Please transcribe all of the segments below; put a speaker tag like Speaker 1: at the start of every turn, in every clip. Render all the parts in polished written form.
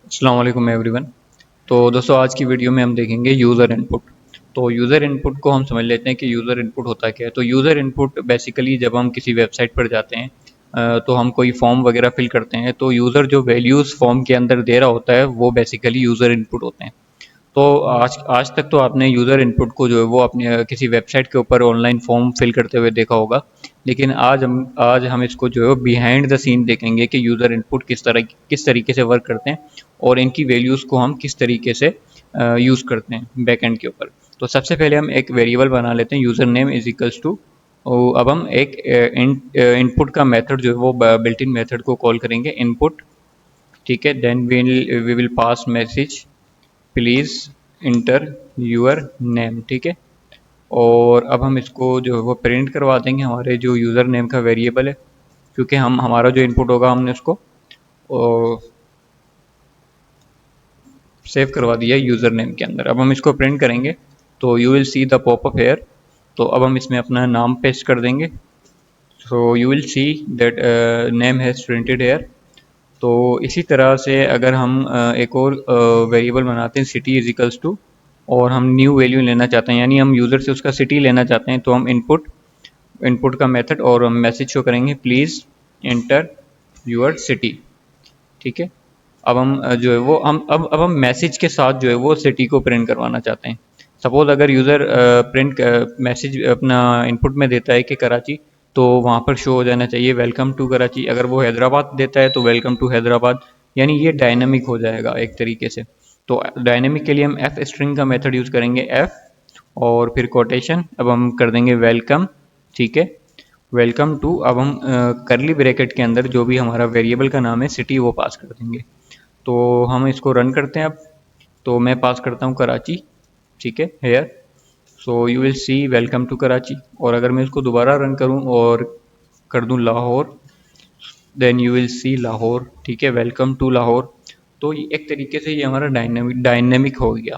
Speaker 1: अस्सलाम वालेकुम एवरीवन। तो दोस्तों आज की वीडियो में हम देखेंगे यूज़र इनपुट। तो यूज़र इनपुट को हम समझ लेते हैं कि यूज़र इनपुट होता क्या है। तो यूज़र इनपुट बेसिकली जब हम किसी वेबसाइट पर जाते हैं तो हम कोई फॉर्म वगैरह फिल करते हैं तो यूज़र जो वैल्यूज़ फॉर्म के अंदर दे रहा होता है वो बेसिकली यूज़र इनपुट होते हैं। तो आज आज तक तो आपने यूज़र इनपुट को जो है वो अपने किसी वेबसाइट के ऊपर ऑनलाइन फॉर्म फिल करते हुए देखा होगा। लेकिन आज हम इसको जो है बिहाइंड द सीन देखेंगे कि यूज़र इनपुट किस तरीके से वर्क करते हैं और इनकी वैल्यूज़ को हम किस तरीके से यूज़ करते हैं बैकएंड के ऊपर। तो सबसे पहले हम एक वेरिएबल बना लेते हैं user name is equals to. अब हम एक इनपुट का मेथड जो है वो बिल्ट इन मेथड को कॉल करेंगे इनपुट। ठीक है, then we will pass message please enter your name. ठीक है, और अब हम इसको जो है वो प्रिंट करवा देंगे हमारे जो यूज़र नेम का वेरिएबल है, क्योंकि हमारा जो इनपुट होगा हमने उसको सेव करवा दिया यूज़र नेम के अंदर। अब हम इसको प्रिंट करेंगे तो you will see the popup here. तो अब हम इसमें अपना नाम पेस्ट कर देंगे। So you will see that name has printed here. तो इसी तरह से अगर हम एक और वेरिएबल बनाते हैं सिटी इज इक्वल्स टू, और हम न्यू वैल्यू लेना चाहते हैं यानी हम यूज़र से उसका सिटी लेना चाहते हैं, तो हम इनपुट का मेथड और हम मैसेज शो करेंगे प्लीज़ इंटर यूर सिटी। ठीक है, अब हम जो है वो अब हम मैसेज के साथ जो है वो सिटी को प्रिंट करवाना चाहते हैं। सपोज अगर यूज़र प्रिंट मैसेज अपना इनपुट में देता है कि कराची, तो वहाँ पर शो हो जाना चाहिए वेलकम टू कराची। अगर वो हैदराबाद देता है तो वेलकम टू हैदराबाद, यानी ये डायनामिक हो जाएगा एक तरीके से। तो डायनामिक के लिए हम एफ स्ट्रिंग का मेथड यूज़ करेंगे, एफ और फिर कोटेशन। अब हम कर देंगे वेलकम। ठीक है, वेलकम टू। अब हम करली ब्रैकेट के अंदर जो भी हमारा वेरिएबल का नाम है सिटी वो पास कर देंगे। तो हम इसको रन करते हैं अब। तो मैं पास करता हूँ कराची। ठीक है, here. So you will see welcome to Karachi. और अगर मैं इसको दोबारा रन करूँ और कर दूँ Lahore, then you will see Lahore. ठीक है, वेलकम टू लाहौर। तो एक तरीके से ये हमारा डायनेमिक हो गया।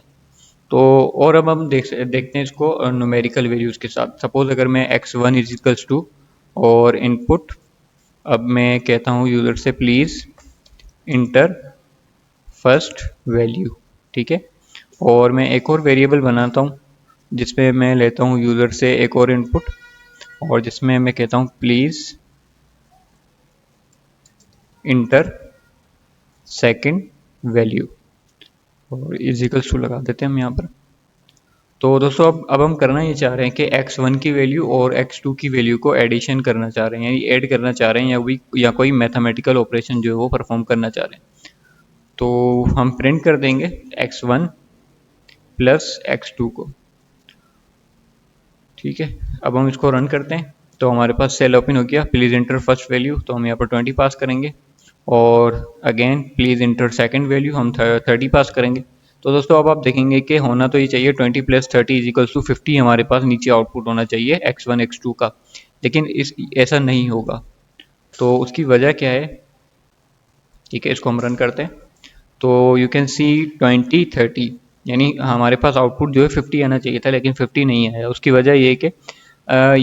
Speaker 1: तो और अब हम देखते हैं इसको न्यूमेरिकल वैल्यूज़ के साथ। सपोज अगर मैं x1 इज इक्वल्स टू और इनपुट, अब मैं कहता हूँ यूज़र से प्लीज़ इंटर फर्स्ट वैल्यू। ठीक है, और मैं एक और वेरिएबल बनाता हूँ जिसमें मैं लेता हूँ यूज़र से एक और इनपुट, और जिसमें मैं कहता हूँ प्लीज़ इंटर सेकंड वैल्यू, और इज इक्वल्स टू लगा देते हैं हम यहाँ पर। तो दोस्तों अब हम करना ये चाह रहे हैं कि x1 की वैल्यू और x2 की वैल्यू को एडिशन करना चाह रहे हैं, यानी ऐड करना चाह रहे हैं, या कोई मैथमेटिकल ऑपरेशन जो है वो परफॉर्म करना चाह रहे हैं। तो हम प्रिंट कर देंगे x1 प्लस x2 को। ठीक है, अब हम इसको रन करते हैं तो हमारे पास सेल ओपन हो गया। प्लीज़ इंटर फर्स्ट वैल्यू, तो हम यहाँ पर 20 पास करेंगे, और again please inter second value, हम 30 पास करेंगे। तो दोस्तों अब आप देखेंगे कि होना तो ये चाहिए 20 प्लस 30 इज इक्वल्स टू 50 हमारे पास नीचे आउटपुट होना चाहिए x1 x2 का, लेकिन ऐसा नहीं होगा। तो उसकी वजह क्या है? ठीक है, इसको हम रन करते हैं तो यू कैन सी 20 30, यानी हमारे पास आउटपुट जो है 50 आना चाहिए था लेकिन 50 नहीं आया। उसकी वजह ये है कि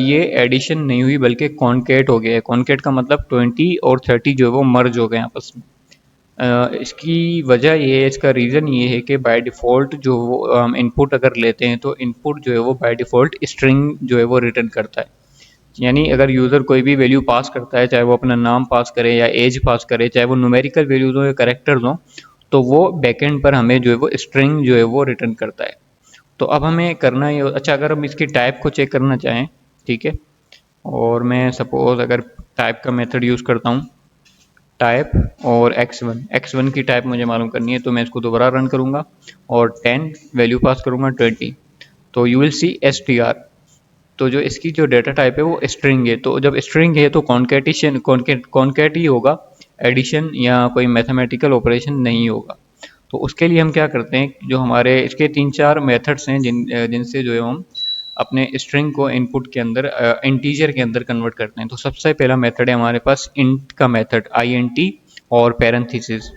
Speaker 1: ये एडिशन नहीं हुई बल्कि कॉन्केट हो गया है। कॉन्केट का मतलब 20 और 30 जो है वो मर्ज हो गए आपस में। इसकी वजह ये है, इसका रीज़न ये है कि बाय डिफ़ॉल्ट जो हम इनपुट अगर लेते हैं तो इनपुट जो है वो बाय डिफ़ॉल्ट स्ट्रिंग जो है वो रिटर्न करता है। यानी अगर यूज़र कोई भी वैल्यू पास करता है, चाहे वो अपना नाम पास करे या एज पास करे, चाहे वो न्यूमेरिकल वैल्यूज हो या करेक्टर्स हो, तो वो बैकएंड पर हमें जो है वो स्ट्रिंग जो है वो रिटर्न करता है। तो अब हमें करना ये, अच्छा अगर हम इसकी टाइप को चेक करना चाहें, ठीक है, और मैं सपोज अगर टाइप का मेथड यूज़ करता हूँ, टाइप और x1 की टाइप मुझे मालूम करनी है, तो मैं इसको दोबारा रन करूँगा और 10 वैल्यू पास करूँगा 20। तो यू विल सी str। तो जो इसकी जो डेटा टाइप है वो स्ट्रिंग है। तो जब स्ट्रिंग है तो कॉन्केट ही होगा, एडिशन या कोई मैथमेटिकल ऑपरेशन नहीं होगा। तो उसके लिए हम क्या करते हैं, जो हमारे इसके 3-4 मेथड्स हैं जिनसे जो है हम अपने स्ट्रिंग को इनपुट के अंदर इंटीजर के अंदर कन्वर्ट करते हैं। तो सबसे पहला मेथड है हमारे पास इंट का मेथड, INT और पैरेंथेसिस।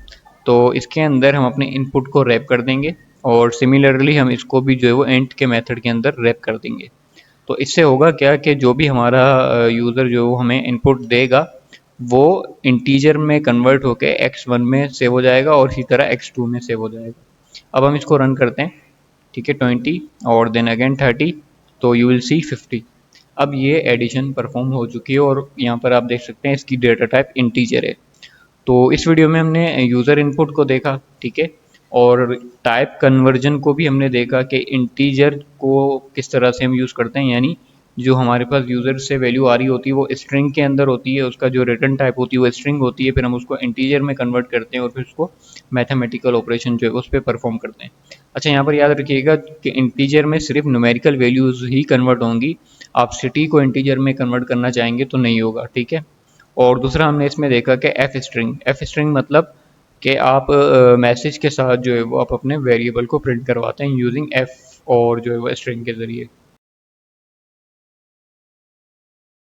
Speaker 1: तो इसके अंदर हम अपने इनपुट को रैप कर देंगे, और सिमिलरली हम इसको भी जो है वो इंट के मेथड के अंदर रैप कर देंगे। तो इससे होगा क्या कि जो भी हमारा यूज़र जो हमें इनपुट देगा वो इंटीजर में कन्वर्ट होके x1 में सेव हो जाएगा और इसी तरह x2 में सेव हो जाएगा। अब हम इसको रन करते हैं, ठीक है, 20 और देन अगेन 30, तो यू विल सी 50। अब ये एडिशन परफॉर्म हो चुकी है और यहाँ पर आप देख सकते हैं इसकी डेटा टाइप इंटीजर है। तो इस वीडियो में हमने यूज़र इनपुट को देखा, ठीक है, और टाइप कन्वर्जन को भी हमने देखा कि इंटीजर को किस तरह से हम यूज़ करते हैं, यानी जो हमारे पास यूज़र से वैल्यू आ रही होती है वो स्ट्रिंग के अंदर होती है, उसका जो रिटर्न टाइप होती है वो स्ट्रिंग होती है, फिर हम उसको इंटीजर में कन्वर्ट करते हैं और फिर उसको मैथमेटिकल ऑपरेशन जो है उस पर परफॉर्म करते हैं। अच्छा, यहाँ पर याद रखिएगा कि इंटीजर में सिर्फ न्यूमेरिकल वैल्यूज़ ही कन्वर्ट होंगी, आप सिटी को इंटीजर में कन्वर्ट करना चाहेंगे तो नहीं होगा, ठीक है। और दूसरा हमने इसमें देखा कि एफ स्ट्रिंग मतलब कि आप मैसेज के साथ जो है वो आप अपने वेरिएबल को प्रिंट करवाते हैं यूजिंग एफ और जो है वो स्ट्रिंग के ज़रिए।